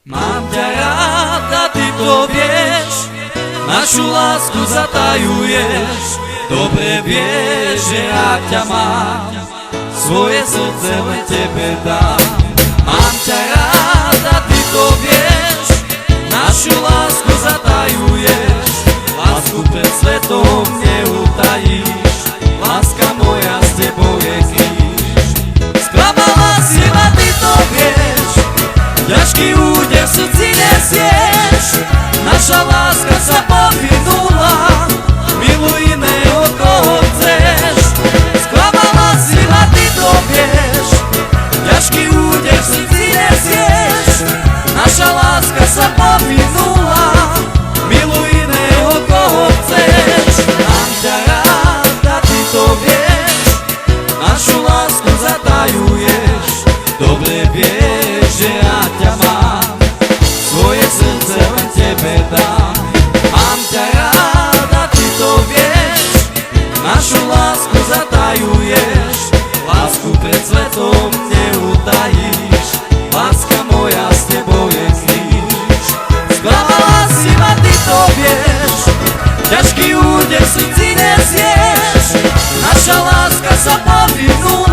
Mám ťa rád a ty to vieš, našu lásku zatajuješ. Dobre vieš, že ja ťa mám, svoje srdce len tebe dám. Mám ťa rád a ty to vieš, našu lásku zatajuješ. Lásku pred svetom neutajíš, láska moja s tebou je kríž. Sklamala si ma, ty to vieš, ťažký úder v srdci nesieš. Naša láska sa povinula, miluj iného, koho chceš. Sklamala si ma, ty to vieš, ťažký úder v srdci nesieš. Naša láska sa povinula, miluj iného, koho chceš. Mám ťa rád a ty to vieš, našu lásku zatajuješ. Dobre vieš, že ja ťa mám, svoje srdce len tebe dám. Mám ťa rád a ty to vieš, našu lásku zatajuješ. Lásku pred svetom neutajíš, láska moja s tebou je kríž. Sklamala si ma, ty to vieš, ťažký úder v srdci nesieš. Naša láska sa povinula,